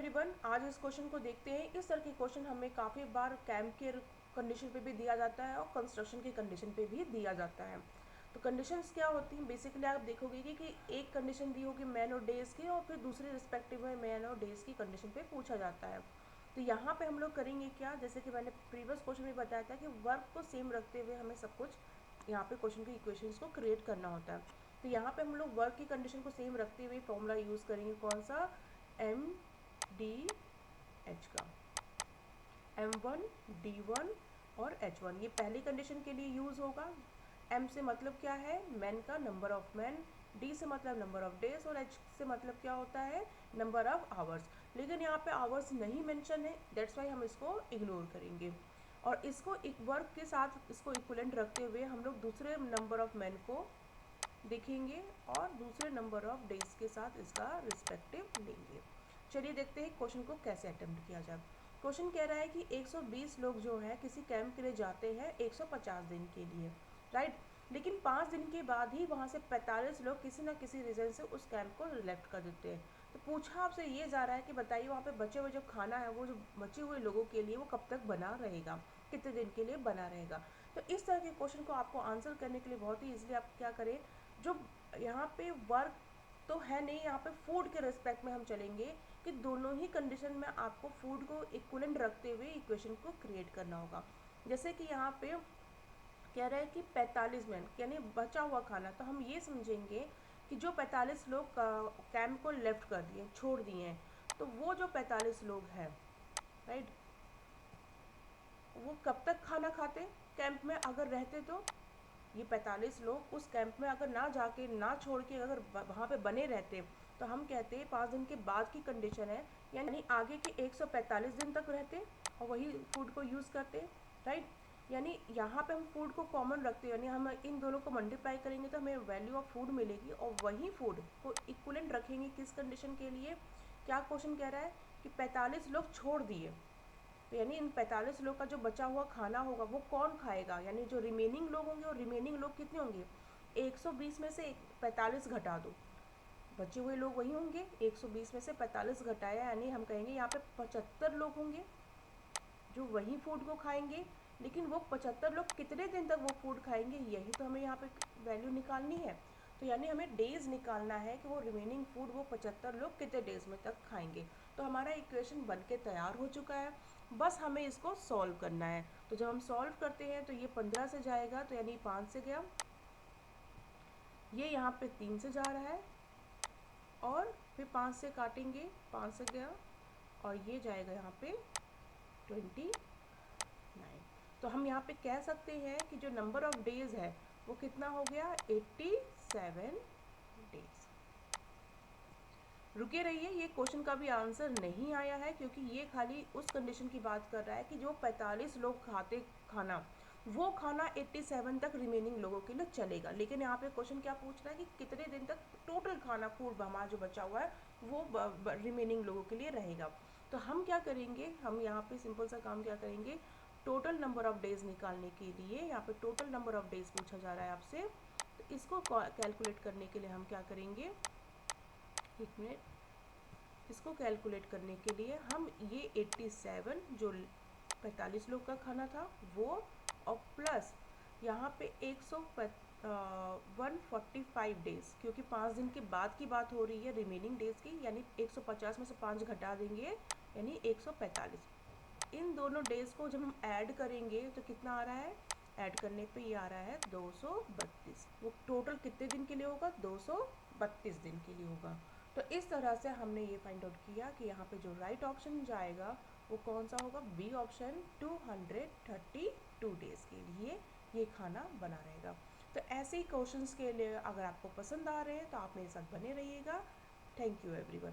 Everyone, आज इस question को देखते हैं। इस तरह के क्वेश्चन हमें काफ़ी बार कैंप के कंडीशन पे भी दिया जाता है और कंस्ट्रक्शन की कंडीशन पे भी दिया जाता है। तो कंडीशंस क्या होती हैं? बेसिकली आप देखोगे कि एक कंडीशन दी होगी मैन और डेज की, और फिर दूसरे रिस्पेक्टिव में मैन और डेज की कंडीशन पे पूछा जाता है। तो यहाँ पे हम लोग करेंगे क्या, जैसे कि मैंने प्रीवियस क्वेश्चन में बताया था कि वर्क को सेम रखते हुए हमें सब कुछ यहाँ पे क्वेश्चन की इक्वेशंस को क्रिएट करना होता है। तो यहाँ पे हम लोग वर्क की कंडीशन को सेम रखते हुए फॉर्मूला यूज़ करेंगे। कौन सा? एम डी एच का, M1 D1 और H1 ये पहली कंडीशन के लिए यूज़ होगा। M से मतलब क्या है? मैन का नंबर ऑफ मैन, D से मतलब नंबर ऑफ डेज, और H से मतलब क्या होता है? Number of hours. लेकिन यहाँ पे आवर्स नहीं मेंशन है, दैट्स वाई हम इसको इग्नोर करेंगे। और इसको एक वर्क के साथ इसको इक्विवेलेंट रखते हुए हम लोग दूसरे नंबर ऑफ मैन को देखेंगे और दूसरे नंबर ऑफ डेज के साथ इसका रिस्पेक्टिव लेंगे। चलिए देखते हैं क्वेश्चन को कैसे अटेम्प्ट किया जाए। क्वेश्चन कह रहा है कि 120 लोग जो है किसी कैंप के लिए जाते हैं 150 दिन के लिए, राइट। लेकिन 5 दिन के बाद ही वहाँ से 45 लोग किसी ना किसी रीज़न से उस कैंप को रिलेक्ट कर देते हैं। तो पूछा आपसे ये जा रहा है कि बताइए वहाँ पे बचे हुए जो खाना है वो जो बचे हुए लोगों के लिए वो कब तक बना रहेगा, कितने दिन के लिए बना रहेगा। तो इस तरह के क्वेश्चन को आपको आंसर करने के लिए बहुत ही ईजिली आप क्या करें, जो यहाँ पे वर्क तो है नहीं, यहाँ पे फूड के रिस्पेक्ट में हम चलेंगे कि दोनों ही कंडीशन में आपको फूड को इक्विवेलेंट रखते हुए इक्वेशन को क्रिएट करना होगा। जैसे कि यहाँ पे कह रहा है कि 45 मिनट यानी बचा हुआ खाना, तो हम ये समझेंगे कि जो 45 लोग कैंप को लेफ्ट कर दिए, छोड़ दिए हैं, तो वो जो 45 लोग हैं, राइट, वो कब तक खाना खाते कैंप में अगर रहते। तो ये 45 लोग उस कैंप में अगर ना जाके, ना छोड़ के अगर वहाँ पे बने रहते, तो हम कहते हैं 5 दिन के बाद की कंडीशन है, यानी आगे के 145 दिन तक रहते और वही फूड को यूज़ करते, राइट। यानी यहाँ पे हम फूड को कॉमन रखते हैं, यानी हम इन दोनों को मल्टीप्लाई करेंगे तो हमें वैल्यू ऑफ फूड मिलेगी, और वही फूड को इक्वलेंट रखेंगे किस कंडीशन के लिए? क्या क्वेश्चन कह रहा है कि 45 लोग छोड़ दिए, तो यानी इन 45 लोग का जो बचा हुआ खाना होगा वो कौन खाएगा, यानी जो रिमेनिंग लोग होंगे, और रिमेनिंग लोग कितने होंगे? 120 में से 45 घटा दो, बचे हुए लोग वही होंगे। 120 में से 45 घटाया यानी हम कहेंगे यहाँ पे 75 लोग होंगे जो वही फूड को खाएंगे। लेकिन वो 75 लोग कितने दिन तक वो फूड खाएंगे, यही तो हमें यहाँ पे वैल्यू निकालनी है। तो यानी हमें डेज निकालना है कि वो रिमेनिंग फूड वो 75 लोग कितने डेज में तक खाएंगे। तो हमारा इक्वेशन बन के तैयार हो चुका है, बस हमें इसको सॉल्व करना है। तो जब हम सॉल्व करते हैं तो ये 15 से जाएगा, तो यानी 5 से गया, ये यहाँ पे 3 से जा रहा है, और फिर 5 से काटेंगे, 5 से गया, और ये जाएगा यहाँ पे 29। तो हम यहाँ पे कह सकते हैं कि जो नंबर ऑफ डेज है वो कितना हो गया? 87 डेज। रुके रहिए, ये क्वेश्चन का भी आंसर नहीं आया है, क्योंकि ये खाली उस कंडीशन की बात कर रहा है कि जो 45 लोग खाते खाना, वो खाना 87 तक रिमेनिंग लोगों के लिए चलेगा। लेकिन यहाँ पे क्वेश्चन क्या पूछ रहा है कि कितने दिन तक टोटल खाना फूड हमारा जो बचा हुआ है वो रिमेनिंग लोगों के लिए रहेगा। तो हम क्या करेंगे, हम यहाँ पे सिंपल सा काम क्या करेंगे, टोटल नंबर ऑफ डेज निकालने के लिए, यहाँ पे टोटल नंबर ऑफ डेज पूछा जा रहा है आपसे, तो इसको कैलकुलेट करने के लिए हम क्या करेंगे, एक मिनट, इसको कैलकुलेट करने के लिए हम ये 87 जो 45 लोग का खाना था वो, और प्लस यहाँ पे 145 डेज, क्योंकि 5 दिन के बाद की बात हो रही है रिमेनिंग डेज की, यानी 150 में से 5 घटा देंगे यानी 145। इन दोनों डेज को जब हम ऐड करेंगे तो कितना आ रहा है? ऐड करने पे ये आ रहा है 232। वो टोटल कितने दिन के लिए होगा? 232 दिन के लिए होगा। तो इस तरह से हमने ये फाइंड आउट किया कि यहाँ पे जो राइट ऑप्शन जाएगा वो कौन सा होगा? बी ऑप्शन, 232 डेज के लिए ये खाना बना रहेगा। तो ऐसे ही क्वेश्चंस के लिए अगर आपको पसंद आ रहे हैं तो आप मेरे साथ बने रहिएगा। Thank you everyone.